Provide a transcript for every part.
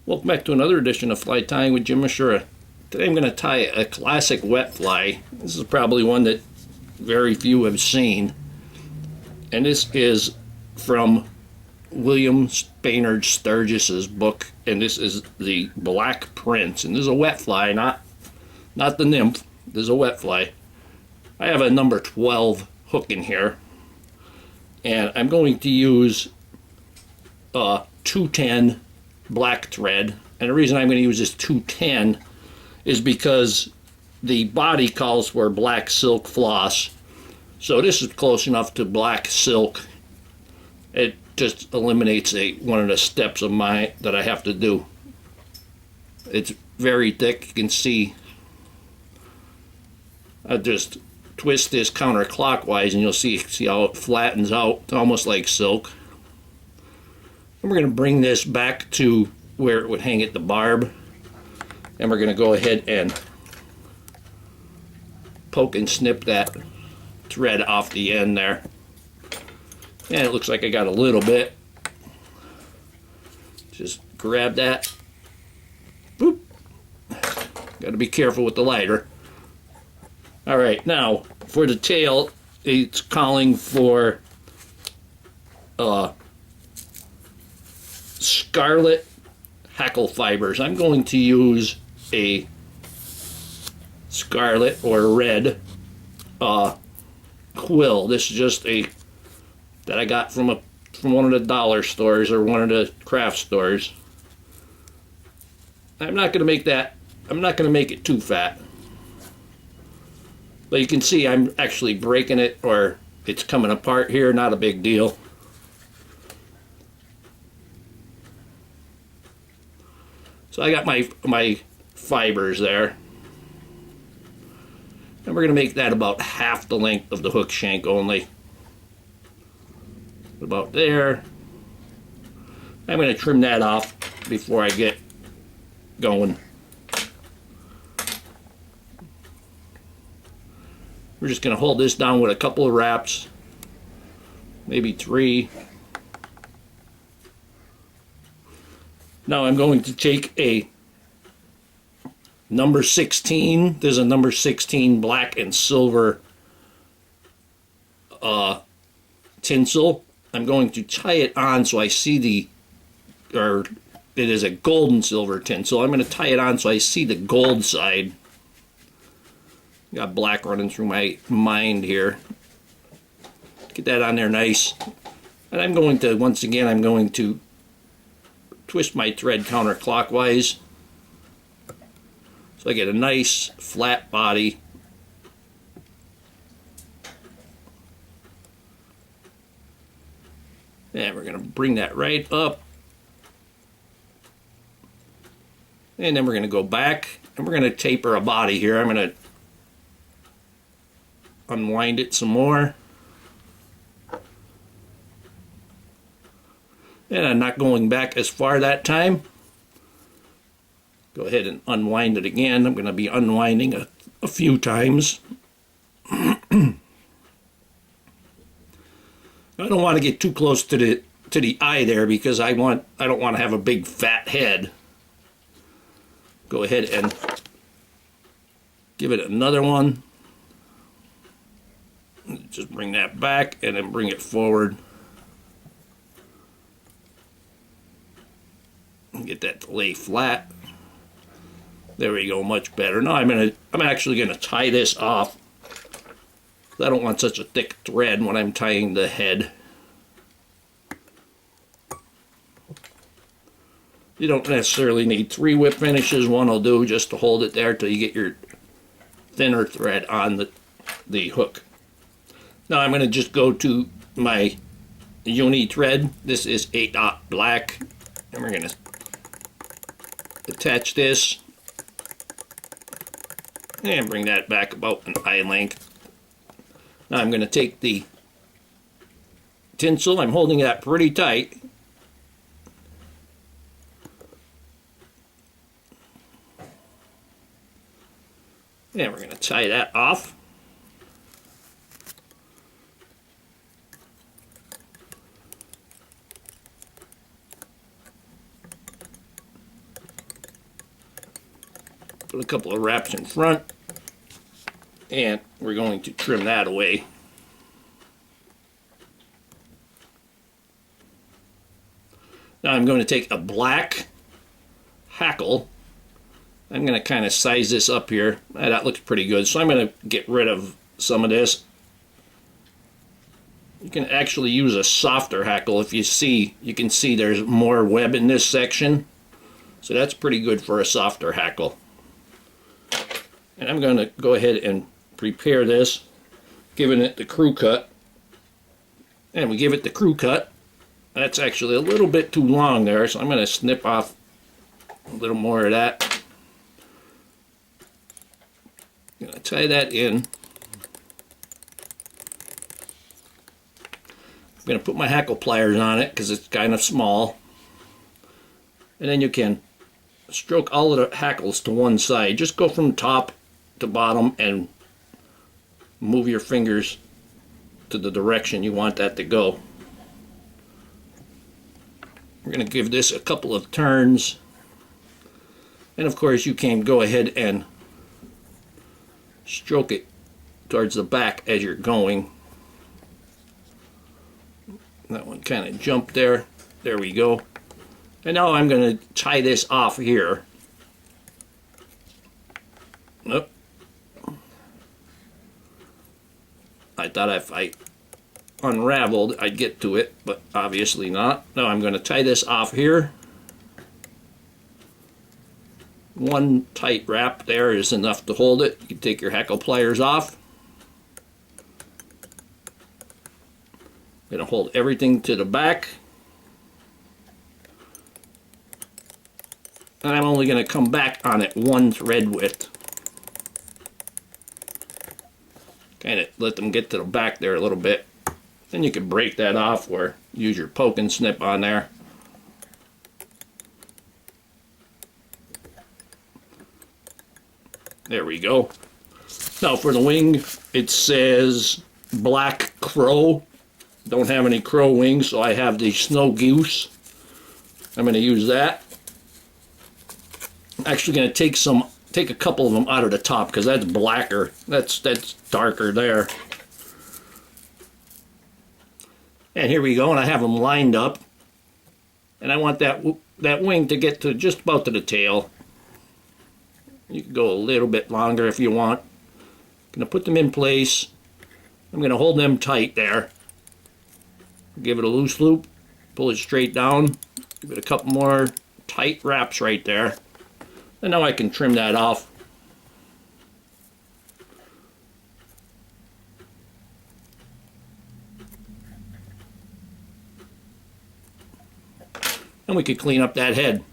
Welcome back to another edition of Fly Tying with Jim Misiura. Today I'm going to tie a classic wet fly. This is probably one that very few have seen. And this is from William Baynard Sturgis's book. And this is the Black Prince. And this is a wet fly, not the nymph. This is a wet fly. I have a number 12 hook in here. And I'm going to use 210 black thread, and the reason I'm going to use this 210 is because the body calls for black silk floss, so this is close enough to black silk. It just eliminates one of the steps of mine that I have to do. It's very thick, you can see. I just twist this counterclockwise and you'll see how it flattens out. It's almost like silk. And we're going to bring this back to where it would hang at the barb. And we're going to go ahead and poke and snip that thread off the end there. And it looks like I got a little bit. Just grab that. Boop. Got to be careful with the lighter. Alright, now for the tail, it's calling for scarlet hackle fibers. I'm going to use a scarlet or red quill. This is just that I got from one of the dollar stores or one of the craft stores. I'm not going to make it too fat. But you can see I'm actually breaking it, or it's coming apart here, not a big deal. So I got my fibers there. And we're going to make that about half the length of the hook shank only. About there. I'm going to trim that off before I get going. We're just going to hold this down with a couple of wraps. Maybe 3. Now I'm going to take a number 16. There's a number 16 black and silver tinsel. I'm going to tie it on so I see it is a gold and silver tinsel. I'm going to tie it on so I see the gold side. Got black running through my mind here. Get that on there nice. And I'm going to, once again, I'm going to twist my thread counterclockwise so I get a nice flat body. And we're going to bring that right up. And then we're going to go back and we're going to taper a body here. I'm going to unwind it some more. And I'm not going back as far that time. Go ahead and unwind it again. I'm going to be unwinding a few times. I don't want to get too close to the eye there because I don't want to have a big fat head. Go ahead and give it another one. Just bring that back and then bring it forward. Get that to lay flat. There we go, much better. Now I'm actually gonna tie this off. I don't want such a thick thread when I'm tying the head. You don't necessarily need 3 whip finishes. One will do just to hold it there till you get your thinner thread on the hook. Now I'm going to just go to my uni thread. This is 8/0 black, and we're going to attach this and bring that back about an eye length. Now I'm going to take the tinsel. I'm holding that pretty tight. And we're going to tie that off. Put a couple of wraps in front, and we're going to trim that away. Now I'm going to take a black Hackle. I'm going to kind of size this up here. That looks pretty good, so I'm going to get rid of some of this. You can actually use a softer Hackle. If you see, you can see there's more web in this section, so that's pretty good for a softer Hackle. And I'm going to go ahead and prepare this, giving it the crew cut. And we give it the crew cut. That's actually a little bit too long there, so I'm going to snip off a little more of that. I'm going to tie that in. I'm going to put my Hackle pliers on it because it's kind of small. And then you can stroke all of the hackles to one side. Just go from top to bottom and move your fingers to the direction you want that to go. We're going to give this a couple of turns. And of course you can go ahead and stroke it towards the back as you're going. That one kind of jumped there. There we go. And now I'm going to tie this off here. Nope. I thought if I unraveled I'd get to it, but obviously not. Now I'm going to tie this off here. One tight wrap there is enough to hold it. You can take your Hackle pliers off. I'm going to hold everything to the back. And I'm only going to come back on it one thread width. Kind of let them get to the back there a little bit. Then you can break that off or use your poke and snip on there. There we go. Now for the wing, it says Black Crow. Don't have any crow wings, so I have the Snow Goose. I'm going to use that. I'm actually going to take a couple of them out of the top because that's blacker. That's darker there. And here we go, and I have them lined up. And I want that wing to get to just about to the tail. You can go a little bit longer if you want. I'm going to put them in place. I'm going to hold them tight there. Give it a loose loop. Pull it straight down. Give it a couple more tight wraps right there. And now I can trim that off. And we could clean up that head.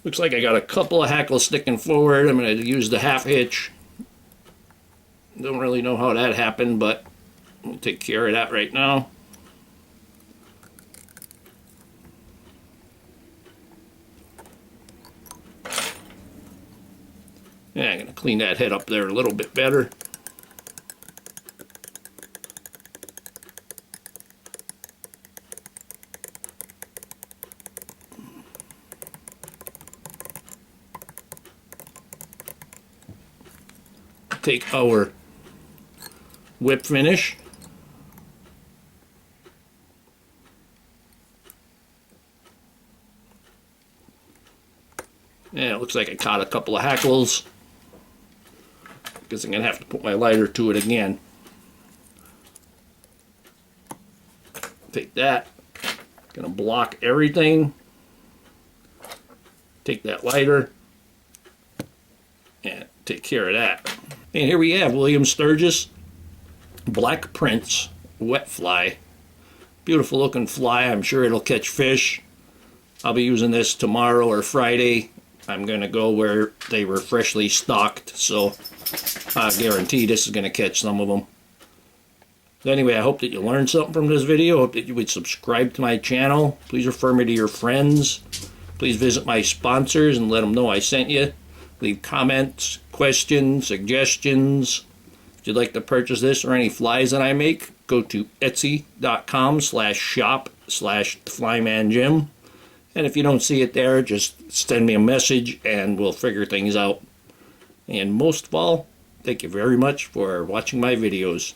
Looks like I got a couple of hackles sticking forward. I'm going to use the half hitch. Don't really know how that happened, but we'll take care of that right now. Yeah, I'm going to clean that head up there a little bit better. Take our whip finish. Yeah, it looks like I caught a couple of hackles. Guess I'm going to have to put my lighter to it again. Take that. Going to block everything. Take that lighter. And take care of that. And here we have William Sturgis Black Prince wet fly. Beautiful looking fly. I'm sure it'll catch fish. I'll be using this tomorrow or Friday. I'm going to go where they were freshly stocked, so I guarantee this is going to catch some of them. So anyway, I hope that you learned something from this video. I hope that you would subscribe to my channel. Please refer me to your friends. Please visit my sponsors and let them know I sent you. Leave comments, questions, suggestions. If you'd like to purchase this or any flies that I make, go to etsy.com/shop/theflymanjim. And if you don't see it there, just send me a message and we'll figure things out. And most of all, thank you very much for watching my videos.